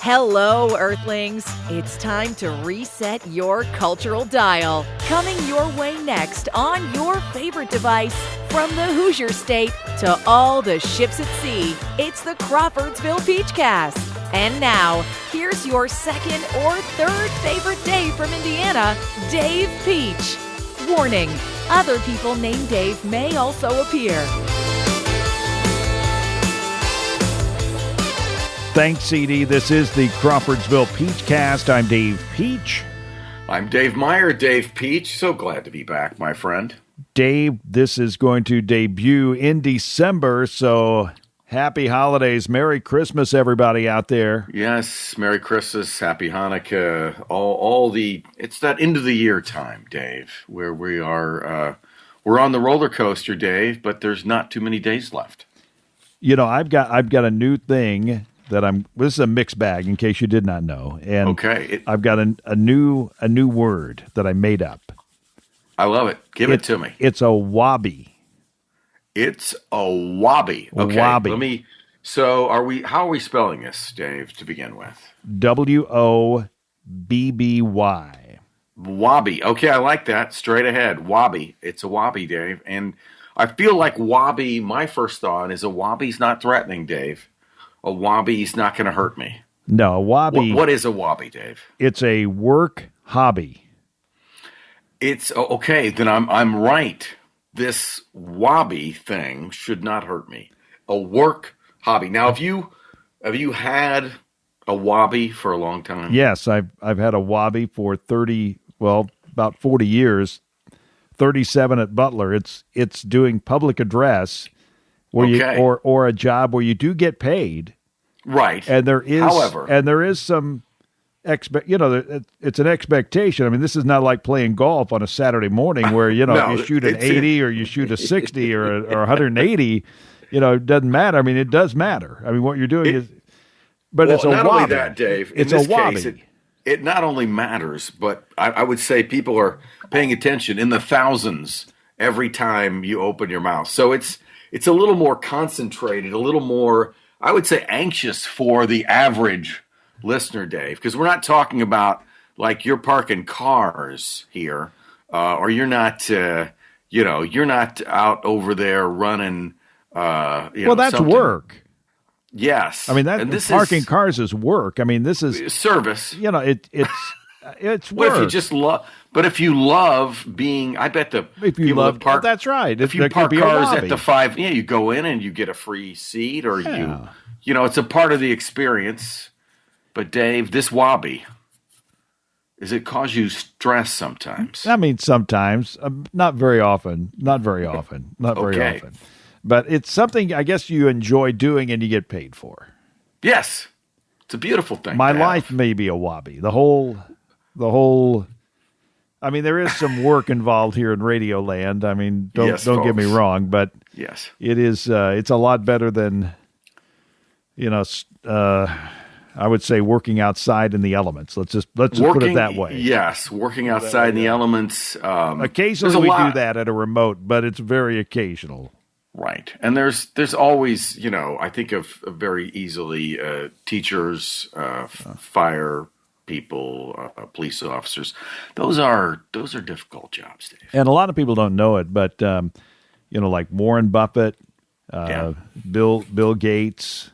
Hello, Earthlings. It's time to reset your cultural dial. Coming your way next on your favorite device, from the Hoosier State to all the ships at sea, it's the Crawfordsville Peachcast. And now, here's your second or third favorite Dave from Indiana, Dave Peach. Warning, other people named Dave may also appear. Thanks, CD. This is the Crawfordsville Peachcast. I'm Dave Peach. I'm Dave Meyer, Dave Peach. So glad to be back, my friend. Dave, this is going to debut in December, so happy holidays. Merry Christmas, everybody out there. Yes, Merry Christmas, Happy Hanukkah, it's that end of the year time, Dave, where we are, we're on the roller coaster, Dave, but there's not too many days left. You know, I've got a new thing that this is a mixed bag in case you did not know. And okay. I've got a new word that I made up. I love it. Give it to me. It's a wobby. It's a wobby. Okay. Wobby. How are we spelling this, Dave, to begin with? Wobby. Wobby. Okay, I like that. Straight ahead. Wobby. It's a wobby, Dave. And I feel like wobby, my first thought is a wobby's not threatening, Dave. A wobby's not going to hurt me. No, a wobby. What is a wobby, Dave? It's a work hobby. It's okay. Then I'm right. This wobby thing should not hurt me. A work hobby. Now, have you had a wobby for a long time? Yes, I've had a wobby for about 40 years. 37 at Butler. It's doing public address where or a job where you do get paid. Right. And there is some it's an expectation. I mean, this is not like playing golf on a Saturday morning where, no, you shoot an 80 or you shoot a 60 or 180, it doesn't matter. I mean, it does matter. I mean, what you're doing it's a wobby. Not only that, Dave, it's in this a wobby. case, it not only matters, but I would say people are paying attention in the thousands every time you open your mouth. So it's a little more concentrated, a little more, I would say, anxious for the average listener, Dave, because we're not talking about like you're parking cars here, or you're not, you're not out over there running. Well, that's something. work. Yes, I mean parking cars is work. I mean, this is service. It's What work. if you just love? But if you love being, I bet if you love park. That's right. If you park cars at the 5, you go in and you get a free seat, or it's a part of the experience. But Dave, this wobby, does it cause you stress sometimes? I mean, sometimes, not very often. Not very often. But it's something I guess you enjoy doing and you get paid for. Yes, it's a beautiful thing. My life may be a wobby. The whole. I mean, there is some work involved here in Radio Land. I mean, don't get me wrong, but yes, it is. It's a lot better than, I would say working outside in the elements. Let's just put it that way. Yes, working outside in the elements. Occasionally we do that at a remote, but it's very occasional. Right. And there's always, I think of very easily teachers, fire people, police officers. Those are difficult jobs, Dave. And a lot of people don't know it, but like Warren Buffett, Bill Gates,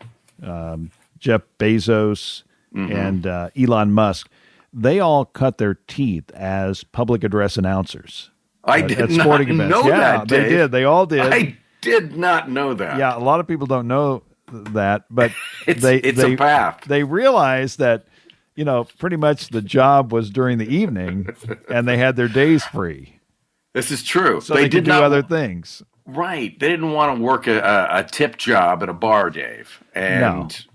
Jeff Bezos, and Elon Musk, they all cut their teeth as public address announcers. I did not know that, Dave. They did. They all did. I did not know that. Yeah, a lot of people don't know that, but it's a path. They realized that, pretty much the job was during the evening, and they had their days free. This is true. So they could do other things. Right. They didn't want to work a tip job at a bar, Dave. And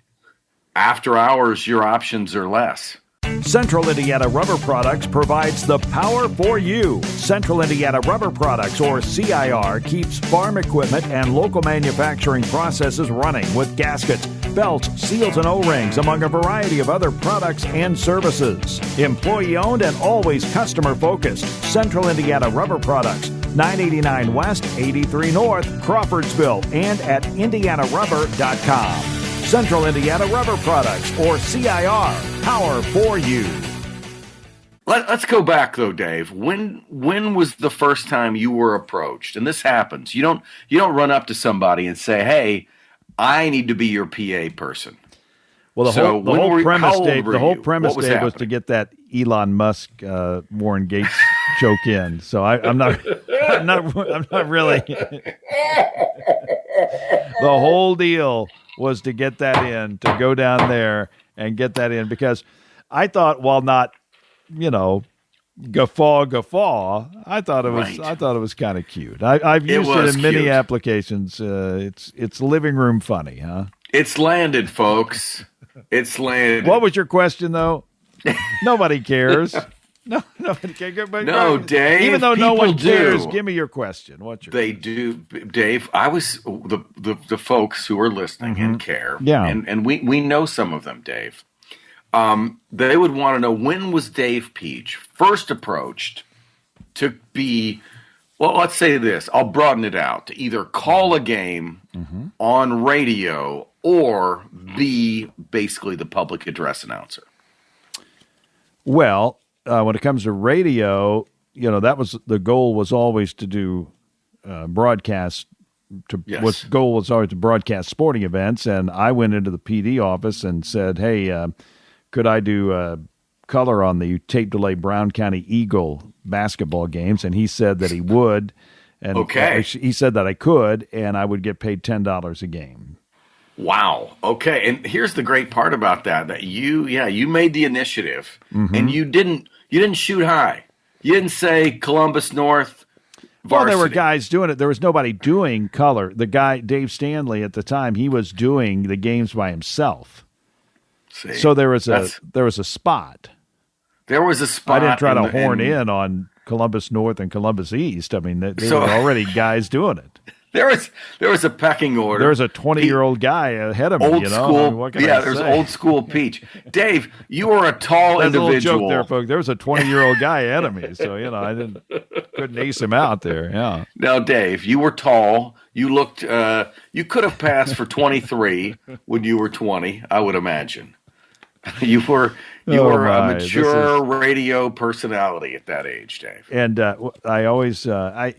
after hours, your options are less. Central Indiana Rubber Products provides the power for you. Central Indiana Rubber Products, or CIR, keeps farm equipment and local manufacturing processes running with gaskets, belts, seals, and O-rings, among a variety of other products and services. Employee-owned and always customer-focused. Central Indiana Rubber Products, 989 West, 83 North, Crawfordsville, and at IndianaRubber.com. Central Indiana Rubber Products, or CIR, power for you. Let's go back though, Dave. When was the first time you were approached? And this happens. You don't run up to somebody and say, "Hey, I need to be your PA person." Well, the whole premise, Dave, Dave, was to get that Elon Musk, Warren Gates joke in. So I'm not really. The whole deal was to get that in, to go down there and get that in, because I thought, while not, guffaw, I thought it was, kind of cute. I've used it in many applications. It's living room funny, huh? It's landed, folks. It's landed. What was your question, though? Nobody cares. No, nobody cares. No, Dave. Even though no one cares, give me your question. What's your question? Do, Dave. I was the folks who are listening and care. Yeah, and we know some of them, Dave. They would want to know, when was Dave Peach first approached to be, well, let's say this, I'll broaden it out, to either call a game on radio or be basically the public address announcer? Well, when it comes to radio, that was the goal, was always to do broadcast. Goal was always to broadcast sporting events, and I went into the PD office and said, "Hey, could I do color on the tape delay Brown County Eagle basketball games?" And he said that he would, and he said that I could, and I would get paid $10 a game. Wow. Okay. And here's the great part about that you made the initiative, and you didn't shoot high. You didn't say Columbus North varsity. Well, there were guys doing it. There was nobody doing color. The guy, Dave Stanley, at the time, he was doing the games by himself. See, so there was a spot. There was a spot. I didn't try to horn in on Columbus North and Columbus East. I mean, there were already guys doing it. There was a pecking order. There was a 20-year-old guy ahead of me. Old school. There's old school Peach. Dave, you are a tall individual. A little joke there, folks. There was a 20-year-old guy ahead of me, so I couldn't ace him out there. Yeah. Now, Dave, you were tall. You looked. You could have passed for 23 when you were 20. I would imagine. You were a mature radio personality at that age, Dave. And I always, I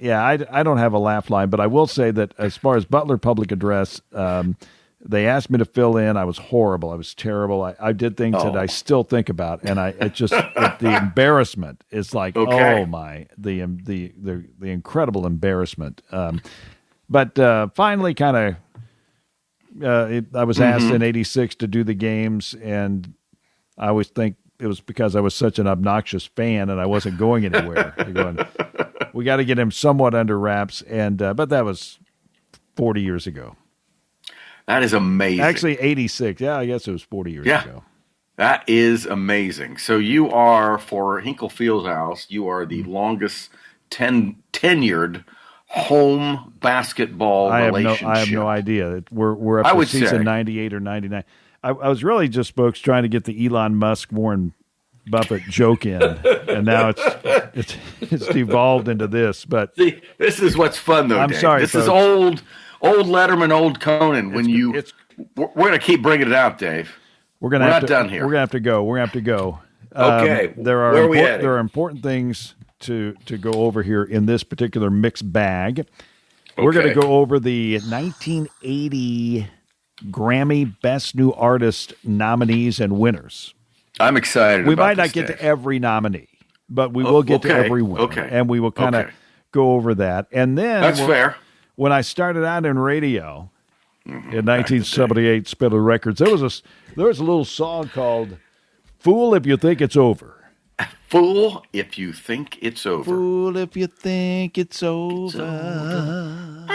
don't have a laugh line, but I will say that as far as Butler Public Address, they asked me to fill in. I was horrible. I was terrible. I did things that I still think about, and the embarrassment is like, the incredible embarrassment. But finally, kind of. I was asked in '86 to do the games, and I always think it was because I was such an obnoxious fan and I wasn't going anywhere. We got to get him somewhat under wraps, and but that was 40 years ago. That is amazing. Actually, '86. Yeah, I guess it was 40 years ago. That is amazing. So you are, for Hinkle Fieldhouse, you are the longest tenured home basketball relationship. I have no idea. We're up to season 98 or 99. I was really just, folks, trying to get the Elon Musk, Warren Buffett joke in, and now it's devolved into this. But see, this is what's fun, though. I'm Dave. sorry, this folks. is old Letterman, old Conan. We're going to keep bringing it out, Dave. We're not done here. We're going to have to go. Okay. There are important things to go over here in this particular mixed bag. Okay. We're going to go over the 1980 Grammy Best New Artist nominees and winners. I'm excited. We might not get to every nominee, but we will get to every winner. Okay. And we will kind of go over that. And then that's fair. When I started out in radio in 1978, Spiller Records, there was a little song called "Fool If You Think It's Over." Fool if you think it's over. Fool if you think it's over.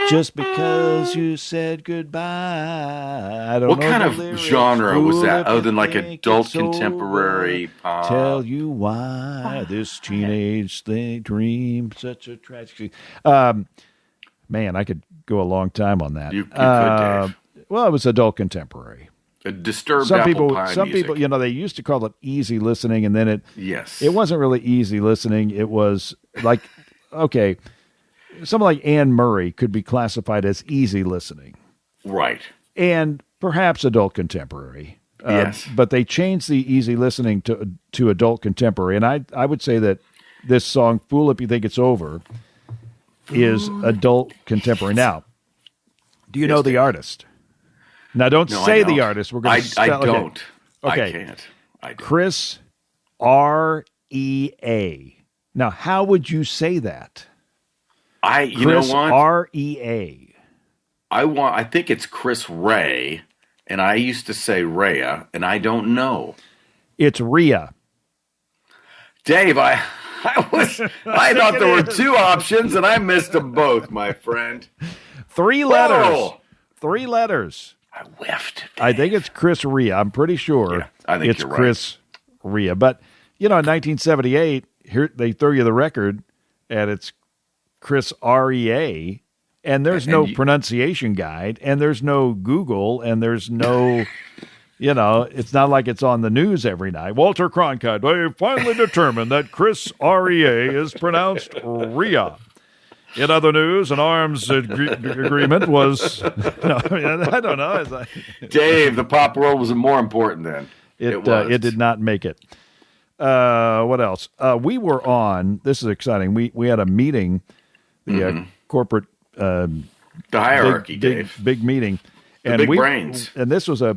Just because you said goodbye. I don't know. What kind of genre was that, other than like adult contemporary pop? Tell you why this teenage dream such a tragic. Man, I could go a long time on that. You could, Dave. Well, it was adult contemporary. A disturbed some apple people, pie Some music. people, they used to call it easy listening, and then it wasn't really easy listening. It was like, okay, someone like Anne Murray could be classified as easy listening. Right. And perhaps adult contemporary. Yes. But they changed the easy listening to adult contemporary. And I would say that this song, Fool If You Think It's Over, is adult contemporary. Now, do you know the artist? Now, don't say the artist. We're going to spell I don't. Okay. I can't. I don't. Chris R.E.A. Now, how would you say that? You know what? R.E.A. I think it's Chris Ray, and I used to say Rhea, and I don't know. It's Rhea. Dave, I thought there were two options, and I missed them both, my friend. 3 letters. Oh. 3 letters. I whiffed. I think it's Chris Rea. I'm pretty sure I think it's you're right. Chris Rea. But, in 1978, here they throw you the record, and it's Chris R.E.A., and there's no pronunciation guide, and there's no Google, and there's no, it's not like it's on the news every night. Walter Cronkite, they finally determined that Chris R.E.A. is pronounced Rhea. In other news, an arms agreement was, I don't know. Dave, the pop world was more important then. It did not make it. What else? We were on, this is exciting, we had a meeting, the corporate the hierarchy, Dave. Big meeting. And big brains. And this was a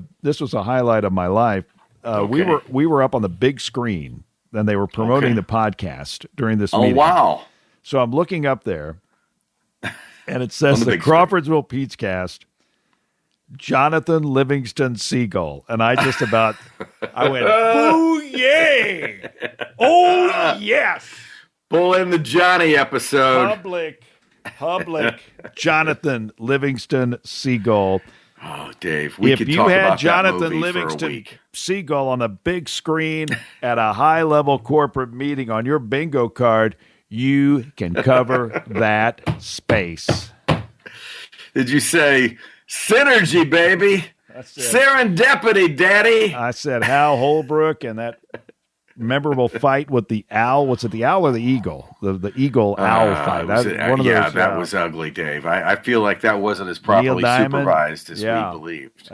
highlight of my life. Okay. We were up on the big screen, and they were promoting the podcast during this meeting. Oh, wow. So I'm looking up there, and it says the Crawfordsville Pete's Cast, Jonathan Livingston Seagull. And I just about, I went, boo yay! Oh, yes! Pull in the Johnny episode. Public Jonathan Livingston Seagull. Oh, Dave, we could talk about Jonathan that movie Livingston for a week. Seagull on a big screen at a high-level corporate meeting on your bingo card, you can cover that space. Did you say synergy, baby? Serendipity, daddy. I said Hal Holbrook and that memorable fight with the owl. Was it the owl or the eagle? The eagle-owl fight. That was ugly, Dave. I feel like that wasn't as properly supervised as we believed.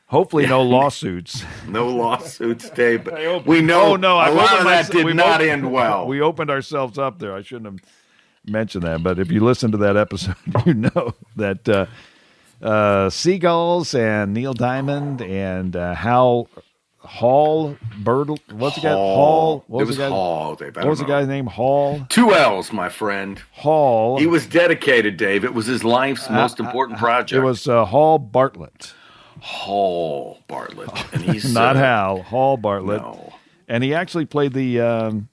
Hopefully no lawsuits. No lawsuits, Dave. But we know a lot of that did not end well. We opened ourselves up there. I shouldn't have mentioned that. But if you listen to that episode, you know that Seagulls and Neil Diamond and Hall Bird. What's the guy? Hall. What was Hall, Dave. What was the guy's name? Hall. 2 L's, my friend. Hall. He was dedicated, Dave. It was his life's most important project. It was Hall Bartlett. Hall Bartlett, and he's not Hal. Hall Bartlett. No. And he actually played the.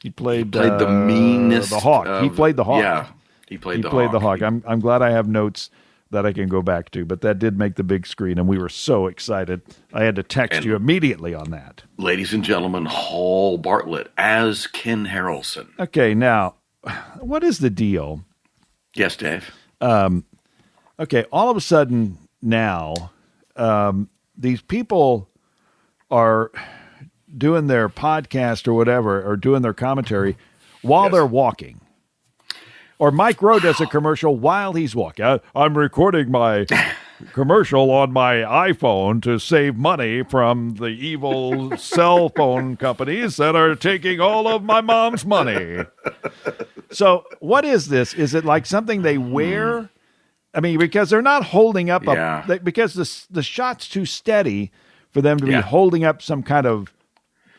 He played the meanest. The Hawk. He played the Hawk. Yeah, he played the Hawk. I'm glad I have notes that I can go back to, but that did make the big screen, and we were so excited. I had to text you immediately on that. Ladies and gentlemen, Hall Bartlett as Ken Harrelson. Okay, now, what is the deal? Yes, Dave. Okay, all of a sudden now, these people are doing their podcast or whatever, or doing their commentary while they're walking. Or Mike Rowe does a commercial while he's walking. I'm recording my commercial on my iPhone to save money from the evil cell phone companies that are taking all of my mom's money. So what is this? Is it like something they wear? I mean, because they're not holding up, because the shot's too steady for them to be holding up some kind of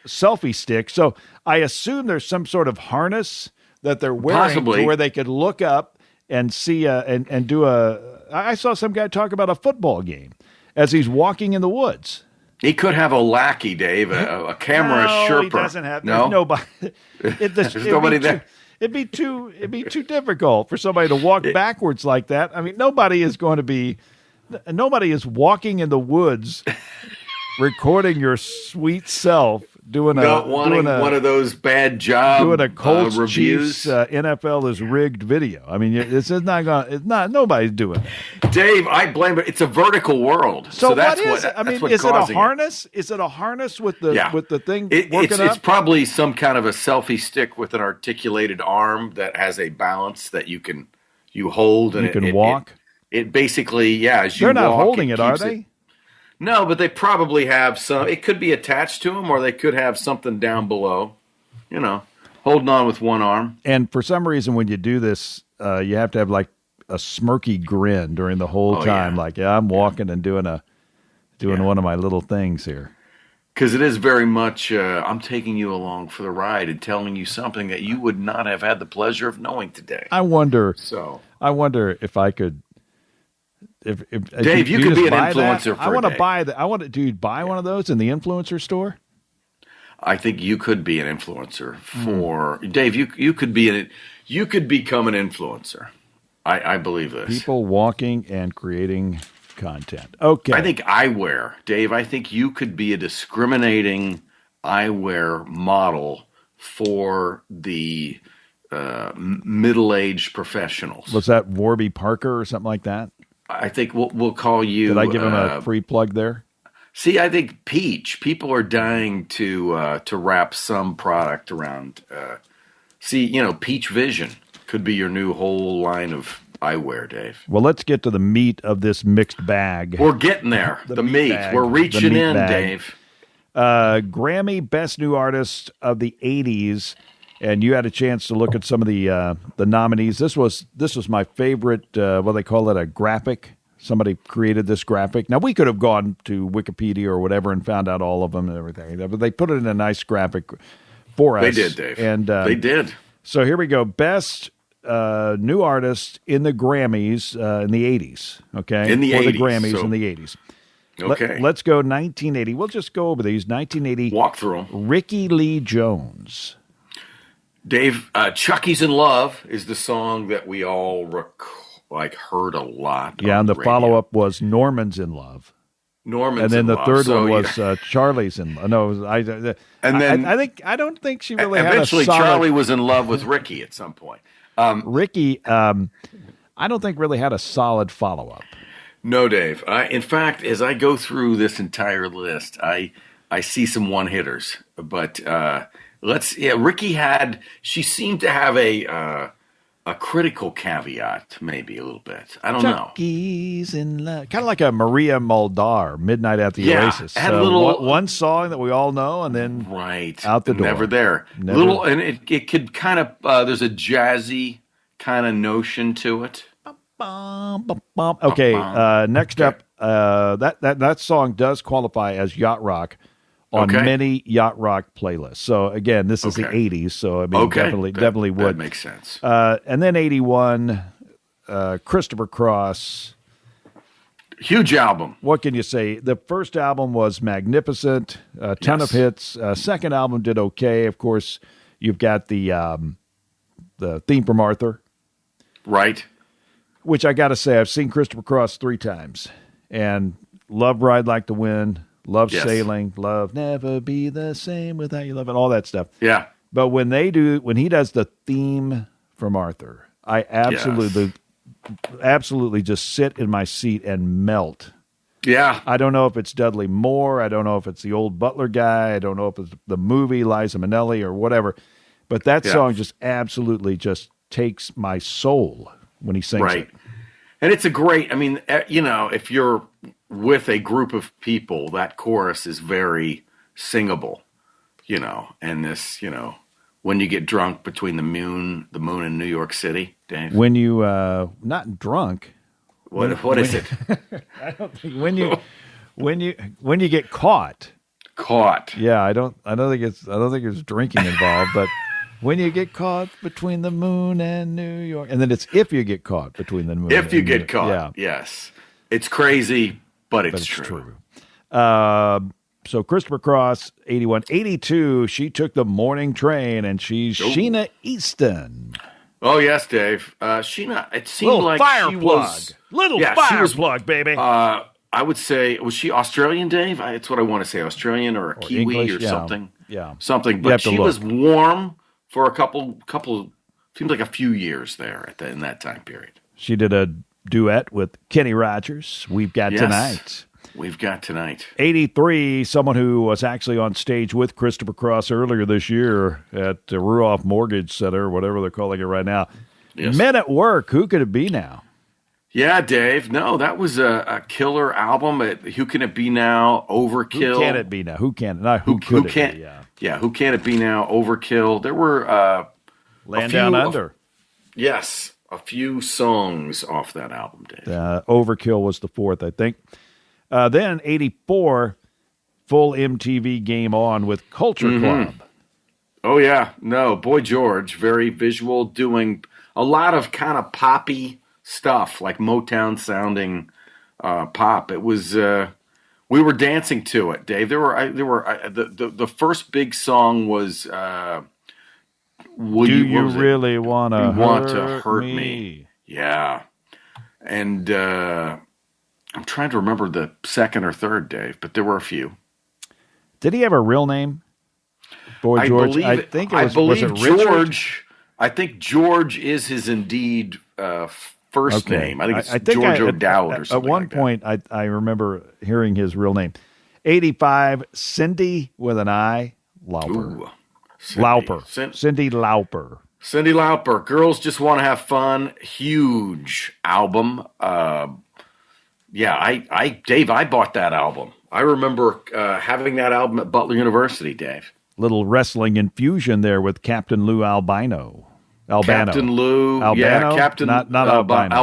selfie stick. So I assume there's some sort of harness that they're wearing to where they could look up and see and do a. I saw some guy talk about a football game as he's walking in the woods. He could have a lackey, Dave, a camera Sherpa. No, he doesn't have. There's nobody. There's nobody there. It'd be too difficult for somebody to walk backwards like that. I mean, nobody is walking in the woods recording your sweet self doing one of those bad job doing a Colts reviews. Chiefs NFL is rigged video. I mean, it's not nobody's doing it. Dave, I blame it. It's a vertical world. So that's what is it? I mean, is it a harness? Is it a harness with the thing working up? It's probably some kind of a selfie stick with an articulated arm that has a balance that you hold and you can walk. It basically, as you they're not walk, holding it, are they? No, but they probably have some. It could be attached to them, or they could have something down below. Holding on with one arm. And for some reason, when you do this, you have to have like a smirky grin during the whole time. Yeah. Like, I'm walking and doing one of my little things here. Because it is very much, I'm taking you along for the ride and telling you something that you would not have had the pleasure of knowing today. I wonder if I could. If Dave, you could be an influencer for I want a to day. buy that. I want to. Do you buy one of those in the influencer store? I think you could be an influencer for Dave. You could be you could become an influencer. I believe this. People walking and creating content. Okay. I think eyewear, Dave. I think you could be a discriminating eyewear model for the middle-aged professionals. Was that Warby Parker or something like that? I think we'll call you. Did I give him a free plug there? See, I think peach. People are dying to wrap some product around. Peach Vision could be your new whole line of eyewear, Dave. Well, let's get to the meat of this mixed bag. We're getting there. the meat. bag. We're reaching meat in, bag. Dave. Grammy Best New Artist of the '80s, and you had a chance to look at some of the nominees. This was my favorite. What they call it, a graphic. Somebody created this graphic. Now, we could have gone to Wikipedia or whatever and found out all of them and everything, but they put it in a nice graphic for us. They did, Dave. And they did. So here we go. Best new artist in the Grammys in the 80s. Okay, in the for 80s, the Grammys so, in the 80s. Okay, Let's go 1980. We'll just go over these. 1980. Walk through them. Ricky Lee Jones. Dave, Chucky's in Love is the song that we all heard a lot. Yeah, and the radio. follow-up was Norman's in Love. Norman's and then in the Love. third So, one was Charlie's in Love. No, and then I don't think she really eventually had a solid... Charlie was in love with Ricky at some point. Ricky, I don't think really had a solid follow-up. No, Dave. In fact, as I go through this entire list, I see some one-hitters. But Ricky she seemed to have a critical caveat, maybe a little bit. I don't know. Chucky's in Love. Kind of like a Maria Muldaur, Midnight at the Oasis. Had a little one song that we all know, and then out the door. Never there. Never. Little, and it could kind of, there's a jazzy kind of notion to it. Okay, next up, that song does qualify as yacht rock on many yacht rock playlists. So again, this is the 80s, so I mean definitely would. That makes sense. And then 81, Christopher Cross. Huge album. What can you say? The first album was magnificent, a ton of hits. Second album did okay. Of course, you've got the theme from Arthur. Right. Which I got to say, I've seen Christopher Cross 3 times. And love Ride Like the Wind, love Sailing, love Never Be the Same Without You Love, and all that stuff. Yeah. But when he does the theme from Arthur, I absolutely just sit in my seat and melt. Yeah. I don't know if it's Dudley Moore. I don't know if it's the old Butler guy. I don't know if it's the movie, Liza Minnelli or whatever. But that song just absolutely just takes my soul when he sings it. And it's a great, if you're with a group of people, that chorus is very singable, and this, when you get drunk between the moon and New York City, Dave. When you, not drunk. What is it? I don't think when you get caught. Caught. Yeah, I don't think it's drinking involved, but when you get caught between the moon and New York, and then it's if you get caught between the moon. If you get caught, yes, it's crazy, but it's true. So Christopher Cross, 81, 82. She took the morning train, and she's Sheena Easton. Oh yes, Dave. Sheena. It seemed little like fire she plug. was Fire plug, baby. I would say, was she Australian, Dave? It's what I want to say, Australian or Kiwi English, or something. Yeah, something. But she was warm for a couple. Seems like a few years there in that time period. She did a duet with Kenny Rogers. We've got tonight. We've got tonight. 83, someone who was actually on stage with Christopher Cross earlier this year at the Ruoff Mortgage Center, whatever they're calling it right now. Yes. Men at Work. Who could it be now? Yeah, Dave. No, that was a killer album. Who Can It Be Now? Overkill. Who Can It Be Now? Who can? Not who could it be? Yeah. Yeah, Who Can It Be Now? Overkill. There were Land Down Under. Yes, a few songs off that album, Dave. Overkill was the fourth, I think. Then 84, full MTV Game On with Culture Club. Oh, yeah. No, Boy George, very visual, doing a lot of kind of poppy stuff, like Motown sounding pop. It was we were dancing to it, Dave. The first big song was Do You Really Want to Hurt Me? Yeah. And I'm trying to remember the second or third, Dave, but there were a few. Did he have a real name? Boy George. I think it was it George. I think George is his indeed first name. I think it's George O'Dowd or something. At one point, I remember hearing his real name. 85, Cindy with an I, Lauper. Ooh, Cindy Lauper. Cindy Lauper. Girls Just Want to Have Fun. Huge album. Dave, I bought that album. I remember having that album at Butler University, Dave. Little wrestling infusion there with Captain Lou Albano. Captain Lou. Albano? Yeah, Captain. Not Albino.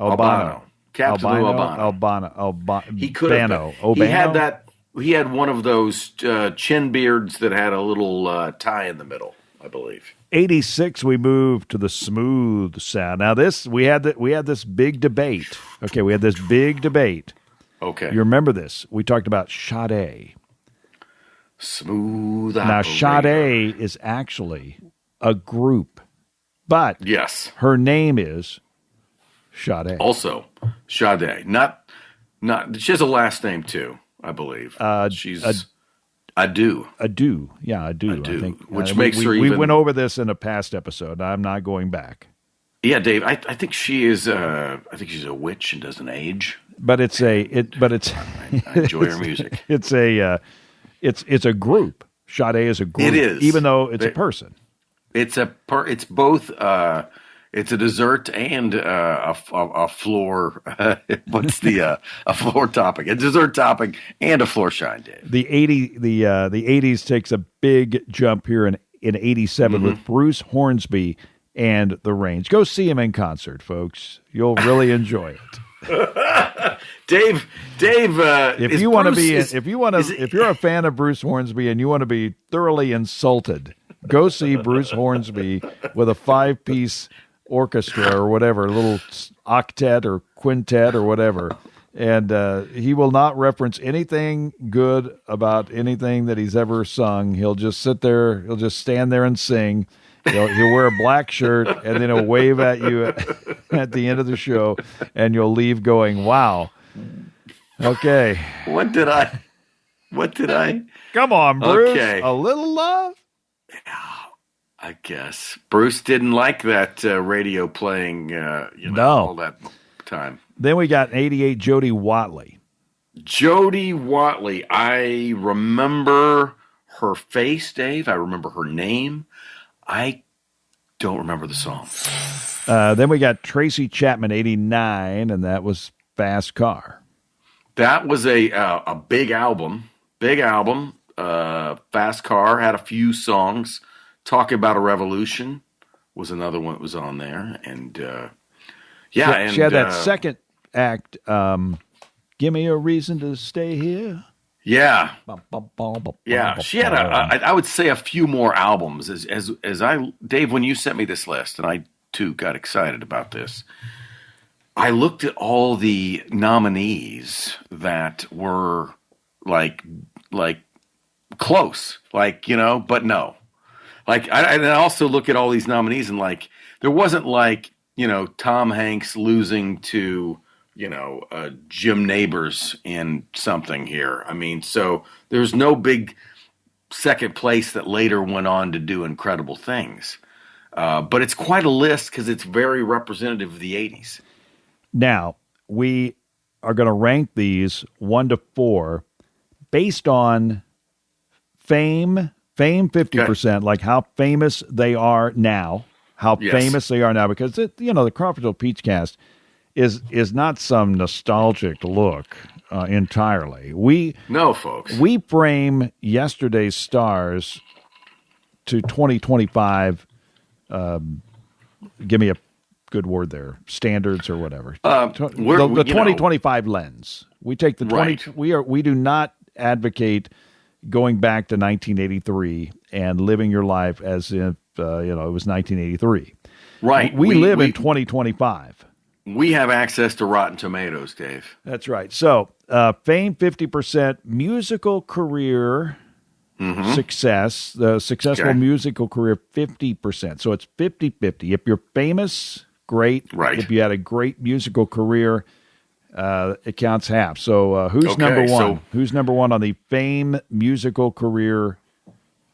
Albano. Captain Lou Albano. He could have. He had that. He had one of those chin beards that had a little tie in the middle, I believe. 86, we moved to the smooth sound. Now we had this big debate. Okay, we had this big debate. Okay. You remember this? We talked about Sade. Smooth Now, operator. Sade is actually a group, but yes, her name is Sade. Also, Sade. Not. She has a last name too, I believe. She's Adu. Yeah, Adu. I think, which makes her even. We went over this in a past episode. I'm not going back. Yeah, Dave. I think she is. I think she's a witch and doesn't age. But it's I enjoy her music. It's a group. Sade is a group. It is, even though it's a person. It's both. It's a dessert and a floor. What's a floor topping? A dessert topping and a floor shine, Dave. The 80s takes a big jump here in 87 with Bruce Hornsby and the Range. Go see him in concert, folks. You'll really enjoy it. Dave. If you're a fan of Bruce Hornsby and you want to be thoroughly insulted, go see Bruce Hornsby with a 5-piece orchestra or whatever, a little octet or quintet or whatever. And he will not reference anything good about anything that he's ever sung. He'll just sit there. He'll just stand there and sing. He'll wear a black shirt, and then he'll wave at you at the end of the show, and you'll leave going, wow. Okay. What did I? Come on, Bruce. Okay. A little love? I guess. Bruce didn't like that radio playing all that time. Then we got 88, Jody Watley. Jody Watley. I remember her face, Dave. I remember her name. I don't remember the song. Then we got Tracy Chapman, 89, and that was Fast Car. That was a big album. Fast Car had a few songs. Talking About a Revolution was another one that was on there. And, she had that second act, Give Me a Reason to Stay Here. Yeah. Yeah. She had I would say a few more albums as Dave, when you sent me this list, and I too got excited about this, I looked at all the nominees that were like close, but no. I also look at all these nominees and there wasn't Tom Hanks losing to, Jim Nabors in something here. I mean, so there's no big second place that later went on to do incredible things. But it's quite a list because it's very representative of the 80s. Now, we are going to rank these 1 to 4 based on fame 50%, okay. Like how famous they are now, because the Crawfordville Peachcast is not some nostalgic look entirely. No, folks. We frame yesterday's stars to 2025. Give me a good word there. Standards or whatever. The 2025 lens. We take the 20. Right. We do not advocate going back to 1983 and living your life as if it was 1983. Right. We live in 2025. We have access to Rotten Tomatoes, Dave. That's right. So, fame 50%, musical career success, the successful musical career 50%. So it's 50-50. If you're famous, great. Right. If you had a great musical career, it counts half. So who's number one? Who's number one on the fame musical career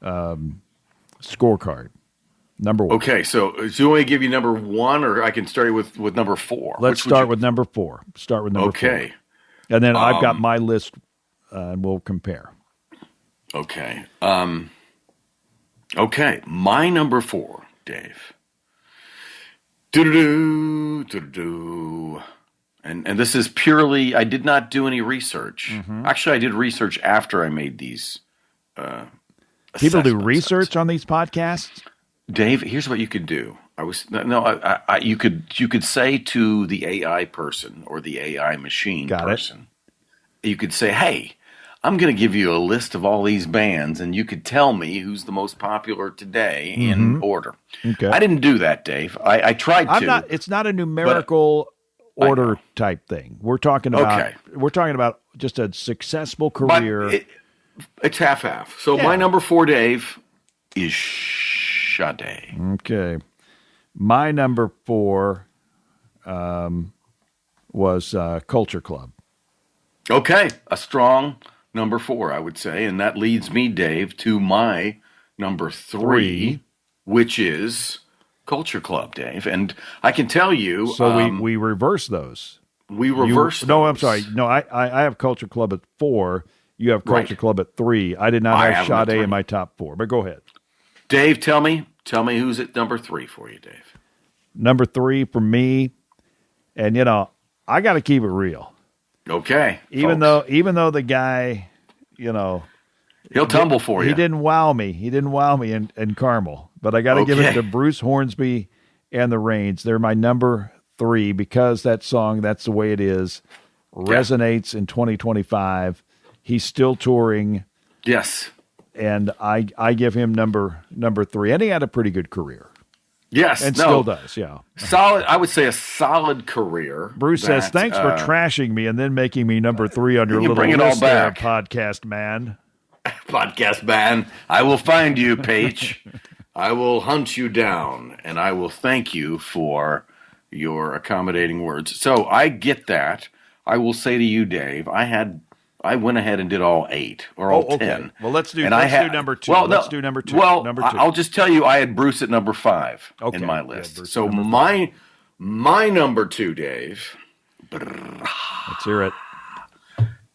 scorecard? Number one. Okay, so do you want me to give you number one, or I can start you with number four? Let's start with number four. Start with number four. Okay. And then I've got my list, and we'll compare. Okay. Okay, my number four, Dave. Do-do-do, do-do-do. And this is purely, I did not do any research. Actually, I did research after I made these People do research on these podcasts? Dave, here's what you could do. You could say to the AI person or the AI machine you could say, hey, I'm going to give you a list of all these bands, and you could tell me who's the most popular today in order. Okay. I didn't do that, Dave. I tried to. It's not a numerical order type thing. We're talking about just a successful career. It's half-half. So my number four, Dave, is Sade. Okay. My number four was Culture Club. Okay. A strong number four, I would say. And that leads me, Dave, to my number three, which is Culture Club, Dave. And I can tell you... So we reverse those. We reverse those. No, I'm sorry. No, I have Culture Club at 4. You have Culture Club at 3. I did not have Sade in my top 4, but go ahead. Dave, tell me who's at number 3 for you, Dave. Number 3 for me, and I got to keep it real. Okay. Even though the guy, he'll tumble for you. He didn't wow me. In Carmel, but I got to give it to Bruce Hornsby and the Rains. They're my number 3 because that song, That's the Way It Is, resonates in 2025. He's still touring. Yes. And I give him number 3. And he had a pretty good career. Yes. And still does, yeah. Solid, I would say a solid career. Bruce says, thanks for trashing me and then making me number 3 on your little list there, podcast man. Podcast man. I will find you, Paige. I will hunt you down, and I will thank you for your accommodating words. So I get that. I will say to you, Dave, I went ahead and did all 8 or all 10. Well, let's do number 2. Let's do number 2. Well, number 2. I'll just tell you, I had Bruce at number 5 in my list. So my number 2, Dave. Let's hear it.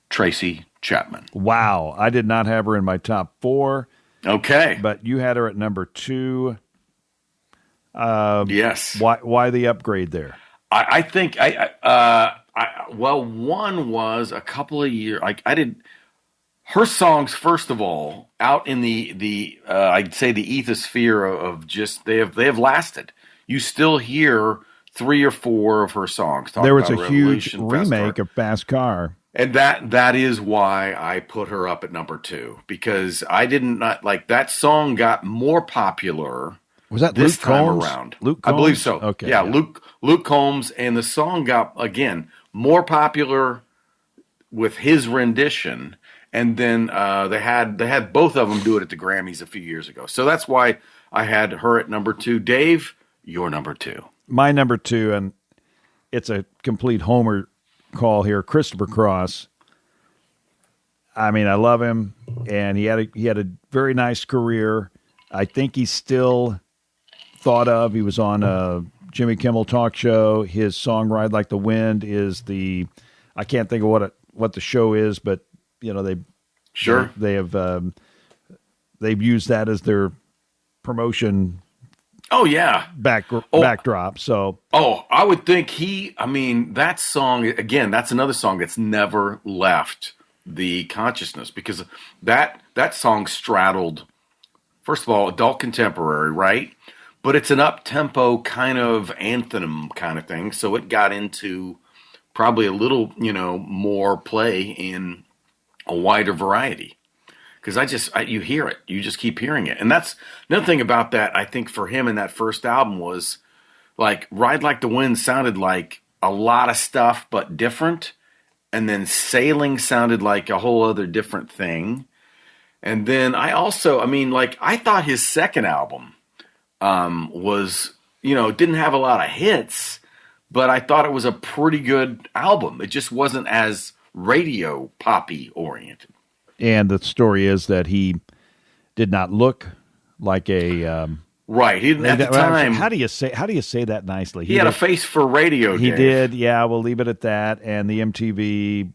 Tracy Chapman. Wow, I did not have her in my top 4. Okay, but you had her at number 2. Yes. Why the upgrade there? I think one was a couple of years. I did her songs first of all out in the I'd say the ethosphere of just they have lasted. You still hear 3 or 4 of her songs. There was a huge remake of Fast Car, and that is why I put her up at number 2 because I didn't like that song got more popular. Was that this Luke time Combs? around? Luke Combs? I believe so. Okay, yeah. Luke Combs, and the song got again more popular with his rendition, and then they had both of them do it at the Grammys a few years ago. So that's why I had her at number 2. Dave, your number 2. My number 2, and it's a complete homer call here. Christopher Cross. I mean, I love him, and he had a very nice career. I think he's still thought of. He was on a Jimmy Kimmel talk show. His song "Ride Like the Wind" is I can't think of what the show is, but they've used that as their promotion Oh yeah, backdrop. So I would think that song again. That's another song that's never left the consciousness because that song straddled. First of all, adult contemporary, right? But it's an up-tempo kind of anthem kind of thing. So it got into probably a little, more play in a wider variety. Because you hear it. You just keep hearing it. And that's another thing about that, I think, for him in that first album was, like, Ride Like the Wind sounded like a lot of stuff, but different. And then Sailing sounded like a whole other different thing. And then I thought his second album was, didn't have a lot of hits, but I thought it was a pretty good album. It just wasn't as radio poppy oriented. And the story is that he did not look like a right. He didn't at the time. How do you say that nicely? He had a face for radio. He Dave. did. Yeah, we'll leave it at that. And the MTV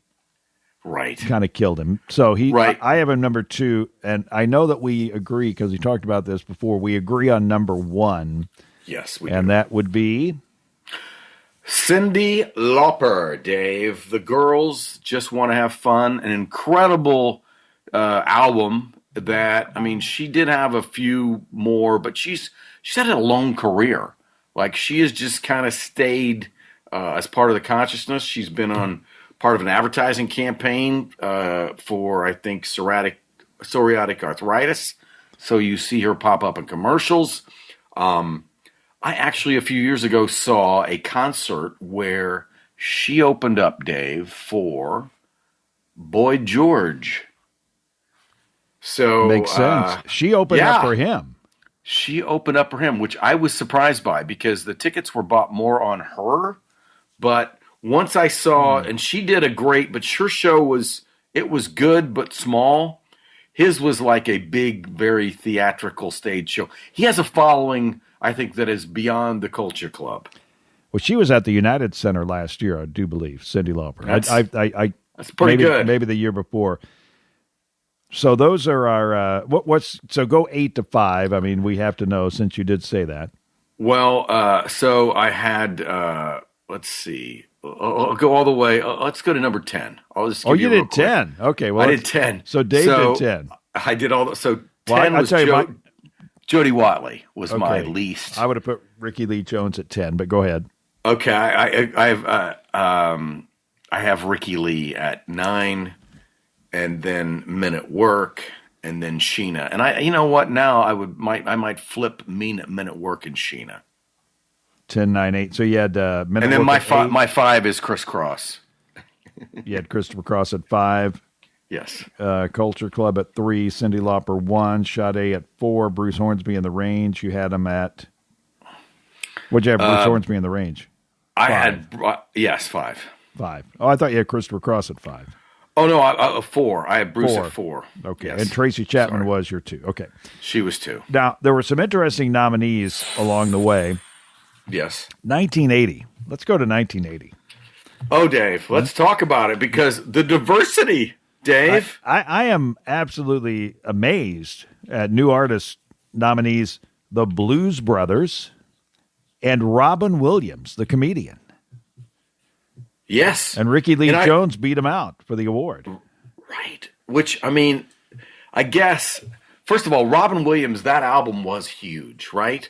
right kind of killed him. So right. I have him number 2, and I know that we agree because we talked about this before. We agree on number 1. Yes, we and do. That would be Cyndi Lauper. Dave, the girls just want to have fun. An incredible album that, she did have a few more, but she's had a long career. Like, she has just kind of stayed as part of the consciousness. She's been on part of an advertising campaign for, I think, psoriatic arthritis. So you see her pop up in commercials. I actually, a few years ago, saw a concert where she opened up, Dave, for Boy George. So makes sense. She opened up for him. She opened up for him, which I was surprised by because the tickets were bought more on her. But once I saw, and she did a great, but her show was good but small. His was like a big, very theatrical stage show. He has a following, I think, that is beyond the Culture Club. Well, she was at the United Center last year, I do believe, Cyndi Lauper. That's pretty good. Maybe the year before. So those are our so go 8 to 5. We have to know since you did say that. Well, so I had let's see. I'll go all the way. Let's go to number 10. I'll just give you did 10. Okay, well I did 10. So Dave did 10. I did all. So 10 was Jody Watley was my least. I would have put Ricky Lee Jones at 10, but go ahead. Okay, I have Ricky Lee at 9. And then Men at Work, and then Sheena. And you know what? Now I might flip Men at Work and Sheena. 10, 9, 8. So you had Men at Work. And then my 5 is Criss Cross. You had Christopher Cross at 5. Yes. Culture Club at 3. Cyndi Lauper 1. Sade at 4. Bruce Hornsby in the Range. You had him at. What'd you have? Bruce Hornsby in the Range. 5. I had 5. 5. Oh, I thought you had Christopher Cross at 5. Oh, no, 4. I had Bruce at 4. Okay, yes. And Tracy Chapman was your 2. Okay. She was 2. Now, there were some interesting nominees along the way. Yes. 1980. Let's go to 1980. Oh, Dave, let's talk about it because the diversity, Dave. I am absolutely amazed at new artist nominees, the Blues Brothers and Robin Williams, the comedian. Yes. And Ricky Lee Jones beat him out for the award. Right. Which, I guess, first of all, Robin Williams, that album was huge, right?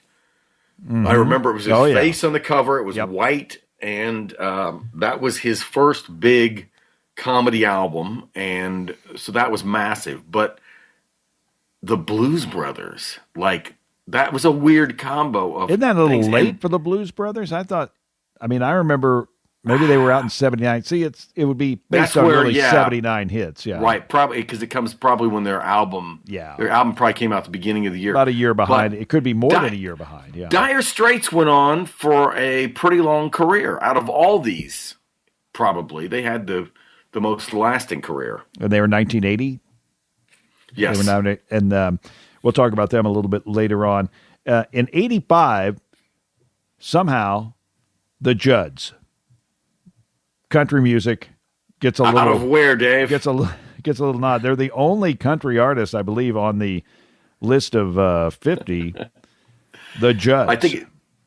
Mm-hmm. I remember it was his face on the cover. It was white, and that was his first big comedy album, and so that was massive. But the Blues Brothers, that was a weird combo of Isn't that a little late for the Blues Brothers? I thought, I remember... Maybe they were out in 79. See, it would be based on really 79 hits. Yeah, right. Probably because it comes probably when their album probably came out at the beginning of the year. About a year behind. It could be more than a year behind. Yeah. Dire Straits went on for a pretty long career. Out of all these, probably they had the most lasting career. And they were 1980. Yes, they were nominated, and we'll talk about them a little bit later on. In 85, somehow the Judds. Country music gets a little out of where, Dave? Gets a little nod. They're the only country artist, I believe, on the list of 50 The Judds.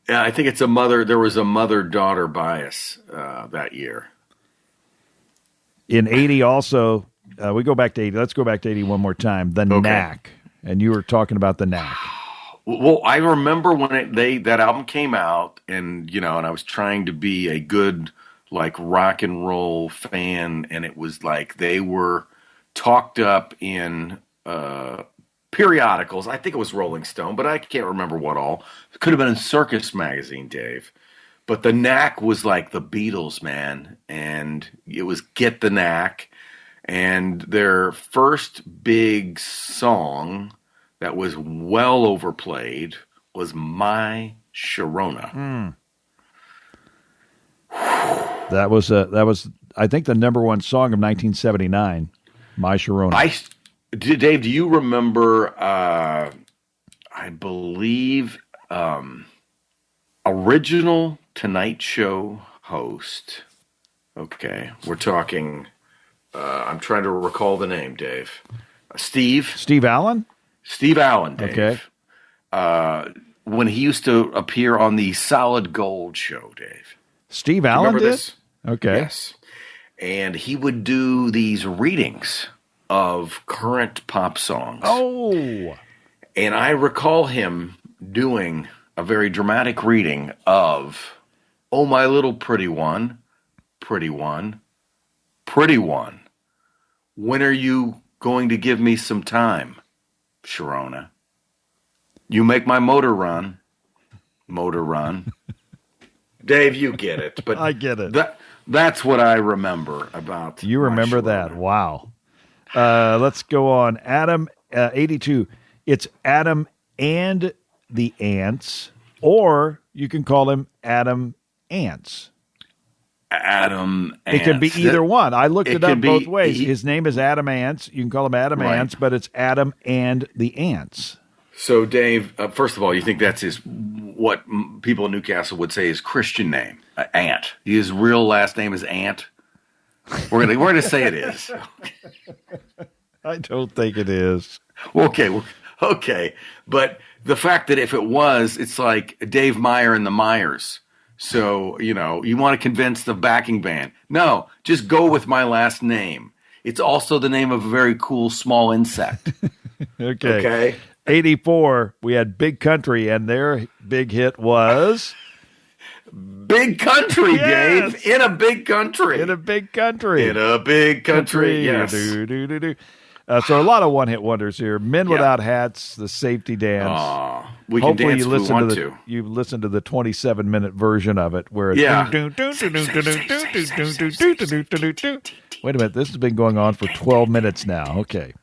I think it's a mother. There was a mother-daughter bias that year. In 80 also, we go back to 80. Let's go back to 80 one more time. The Knack. And you were talking about The Knack. Well, I remember when that album came out, and and I was trying to be a good like rock and roll fan, and it was like they were talked up in periodicals. I think it was Rolling Stone, but I can't remember what all. It could have been in Circus Magazine, Dave. But The Knack was like the Beatles, man, and it was Get the Knack, and their first big song that was well overplayed was My Sharona. That was I think the number one song of 1979, My Sharona. Dave, do you remember I believe original Tonight Show host. Okay, we're talking I'm trying to recall the name, Dave. Steve Allen? Steve Allen, Dave. Okay. When he used to appear on the Solid Gold show, Dave. Steve Allen did? This? Okay. Yes. And he would do these readings of current pop songs. Oh. And I recall him doing a very dramatic reading of Oh My Little Pretty One, Pretty One, Pretty One. When are you going to give me some time, Sharona? You make my motor run. Motor run. Dave, you get it. But I get it. That's what I remember about. You remember that. Wow. Let's go on. Adam, 82. It's Adam and the Ants, or you can call him Adam Ants. Adam Ants. It can be either one. I looked it up both ways. His name is Adam Ants. You can call him Adam Ants, but it's Adam and the Ants. So, Dave, first of all, you think that's what people in Newcastle would say is Christian name, Ant. His real last name is Ant. We're gonna say it is. I don't think it is. Okay. But the fact that if it was, it's like Dave Meyer and the Meyers. So, you want to convince the backing band. No, just go with my last name. It's also the name of a very cool small insect. Okay. 84, we had Big Country, and their big hit was... Big Country, yes. Dave. In a Big Country. In a Big Country. In a Big Country, yes. So a lot of one-hit wonders here. Men Without Hats, The Safety Dance. We can Hopefully dance if we want to. You listened to the 27-minute version of it where it's... Wait a minute, this has been going on for 12 minutes now. Okay.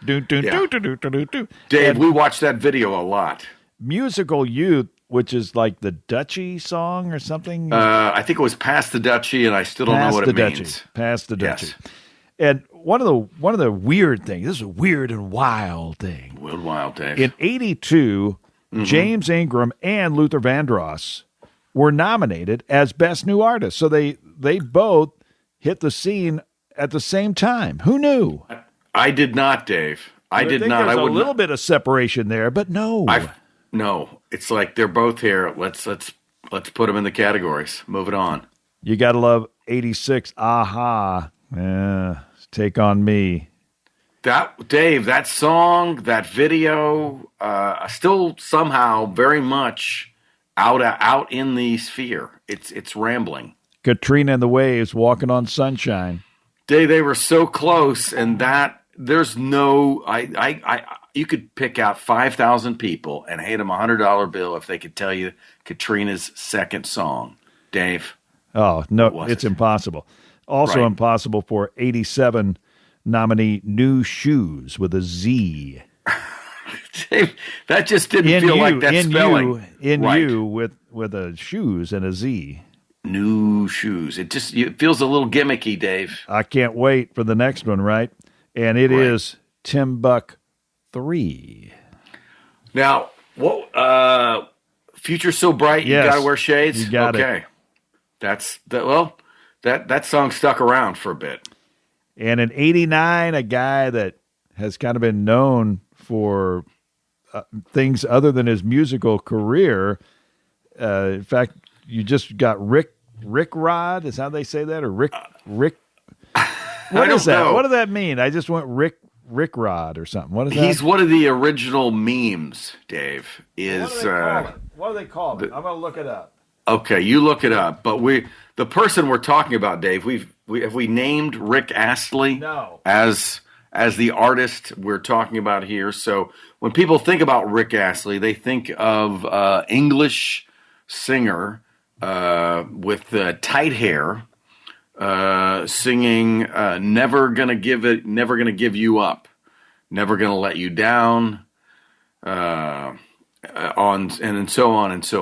Dave, we watched that video a lot. Musical Youth, which is like the Dutchie song or something. I think it was Past the Dutchie, and I still don't know what it means. Past the Dutchie. Yes. And one of the weird things, this is a weird and wild thing. Wild, Dave. In 82, James Ingram and Luther Vandross were nominated as Best New Artists. So they both hit the scene at the same time. Who knew? I did not, Dave. I did not. There's a little bit of separation there, but no. No, it's like they're both here. Let's put them in the categories. Move it on. You got to love 86. Aha. Take on Me. Dave, that song, that video, still somehow very much out in the sphere. It's rambling. Katrina and the Waves, Walking on Sunshine. Dave, they were so close, and there's no. You could pick out 5,000 people and hand them a $100 bill if they could tell you Katrina's second song. Dave. Oh no, it's impossible. Also impossible for 87 nominee New Shoes with a Z. Dave, that just didn't feel like that spelling. You with a shoes and a Z. New Shoes. It feels a little gimmicky, Dave. I can't wait for the next one, right? And it is Timbuk 3. Now, what? Future So Bright. Yes, you got to wear shades. You got it. That song stuck around for a bit. And in 89, a guy that has kind of been known for things other than his musical career. In fact, you just got Rick Rod. Is how they say that, or Rick? What is that? Know. What does that mean? I just went Rick Rod or something. What is that? He's one of the original memes, Dave. What do they call it? I'm going to look it up. Okay, you look it up. But the person we're talking about, Dave, have we named Rick Astley No. as the artist we're talking about here? So when people think about Rick Astley, they think of English singer with tight hair, singing "Never Gonna Give You Up, Never Gonna Let You Down," and so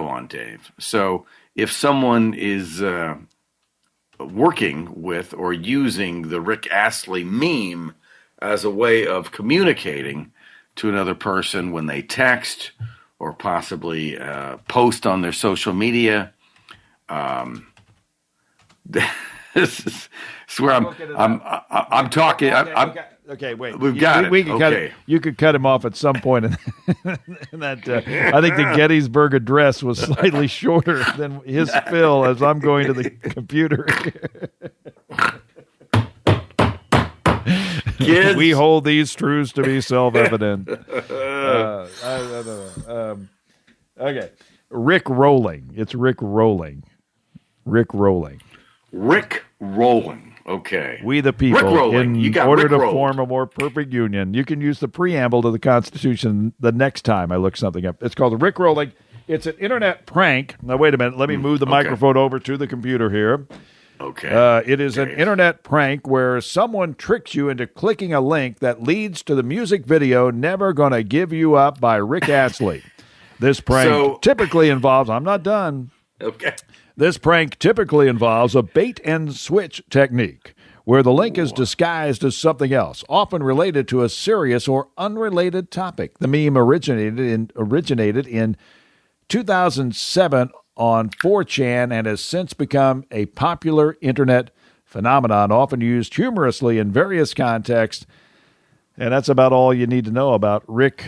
on, Dave. So if someone is working with or using the Rick Astley meme as a way of communicating to another person when they text or possibly post on their social media, this is where I'm talking. Okay, wait. We've got it. We can cut Okay. it. You could cut him off at some point. In that, I think the Gettysburg Address was slightly shorter than his fill as I'm going to the computer. Kids. We hold these truths to be self-evident. I don't know. Okay. Rick Rolling. It's Rick Rolling. Rick Rolling. Rick Rolling. Okay. We the people, Rick Rolling. You in got order Rick to rolled. form a more perfect union. You can use the preamble to the Constitution the next time I look something up. It's called Rick Rolling. It's an internet prank. Now, wait a minute. Let me move the microphone over to the computer here. Okay. It is an internet prank where someone tricks you into clicking a link that leads to the music video Never Gonna Give You Up by Rick Astley. This prank typically involves, I'm not done. Okay. This prank typically involves a bait-and-switch technique, where the link is disguised as something else, often related to a serious or unrelated topic. The meme originated in 2007 on 4chan and has since become a popular internet phenomenon, often used humorously in various contexts. And that's about all you need to know about Rick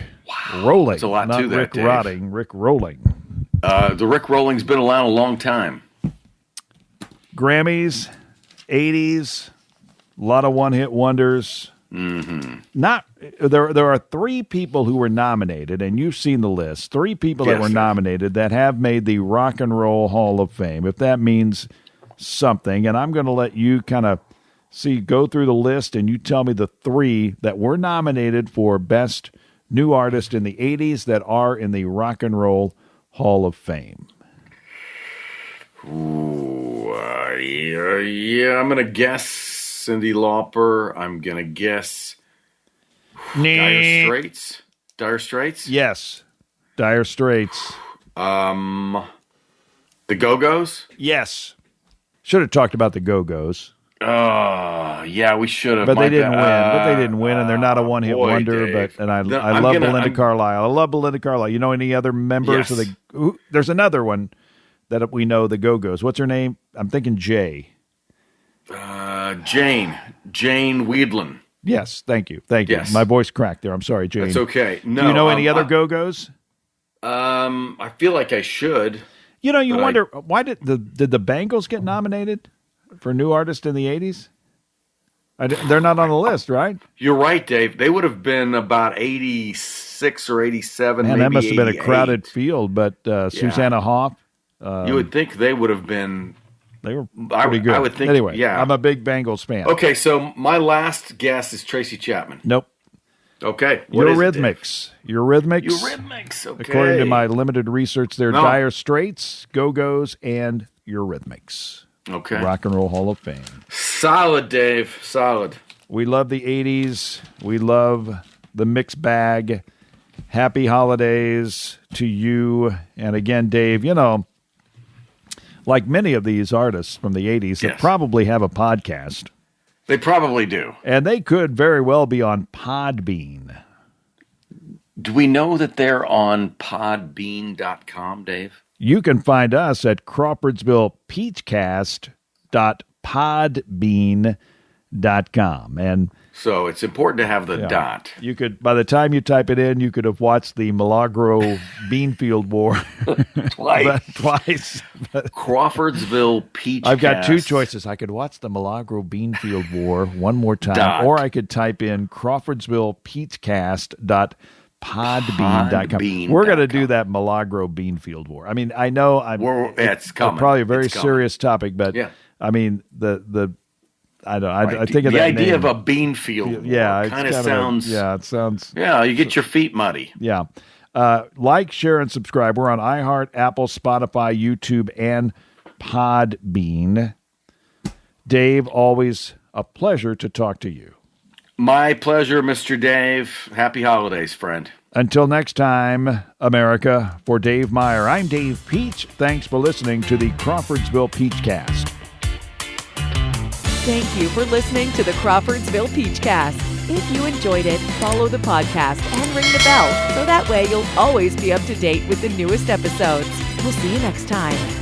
Rolling. That's a lot not to that, Rick Dave. Rotting, Rick Rolling. The Rick Rolling's been around a long time. Grammys, 80s, a lot of one-hit wonders. Mm-hmm. There are three people who were nominated, and you've seen the list. Three people that were nominated that have made the Rock and Roll Hall of Fame, if that means something. And I'm going to let you kind of go through the list, and you tell me the three that were nominated for Best New Artist in the 80s that are in the Rock and Roll Hall of Fame. Ooh, yeah, I'm going to guess Cyndi Lauper. I'm going to guess Dire Straits. Dire Straits? Yes. Dire Straits. The Go-Go's? Yes. Should have talked about the Go-Go's. Oh, yeah, we should have. But they didn't win. And they're not a one-hit wonder. Dave. I love Belinda Carlisle. I love Belinda Carlisle. You know any other members of the? There's another one that we know. The Go-Go's. What's her name? I'm thinking Jay. Jane Weedlin. Yes, thank you. Yes. My voice cracked there. I'm sorry, Jane. That's okay. No, do you know any other Go-Go's? I feel like I should. You know, you wonder why did the Bangles get nominated for New Artist in the 80s? They're not on the list, right? You're right, Dave. They would have been about 86 or 87, Man, maybe that must have been a 88. crowded field, but Susanna Hoff. You would think they would have been. They were pretty good. I would think. Anyway, yeah. I'm a big Bengals fan. Okay, so my last guess is Tracy Chapman. Nope. Okay. Eurythmics. Eurythmics. Okay. According to my limited research, they're Dire Straits, Go-Go's, and Eurythmics. Okay. Rock and Roll Hall of Fame. Solid, Dave. Solid. We love the 80s. We love the mixed bag. Happy holidays to you. And again, Dave, you know, like many of these artists from the 80s that probably have a podcast. They probably do. And they could very well be on Podbean. Do we know that they're on podbean.com, Dave? You can find us at CrawfordsvillePeachcast.podbean.com. And So it's important to have the dot. You could, by the time you type it in, you could have watched the Milagro Beanfield War twice. Crawfordsville Peach. I've got two choices. I could watch the Milagro Beanfield War one more time, or I could type in Crawfordsville Peachcast.podbean.com. We're going to do that Milagro Beanfield War. I mean, I know it's coming. Probably a very serious topic, but I mean I think of the that idea name. of a bean field. Yeah, kind of sounds. It sounds. Yeah, you get your feet muddy. Yeah, like, share, and subscribe. We're on iHeart, Apple, Spotify, YouTube, and Podbean. Dave, always a pleasure to talk to you. My pleasure, Mr. Dave. Happy holidays, friend. Until next time, America. For Dave Meyer, I'm Dave Peach. Thanks for listening to the Crawfordsville Peachcast. Thank you for listening to the Crawfordsville Peachcast. If you enjoyed it, follow the podcast and ring the bell so that way you'll always be up to date with the newest episodes. We'll see you next time.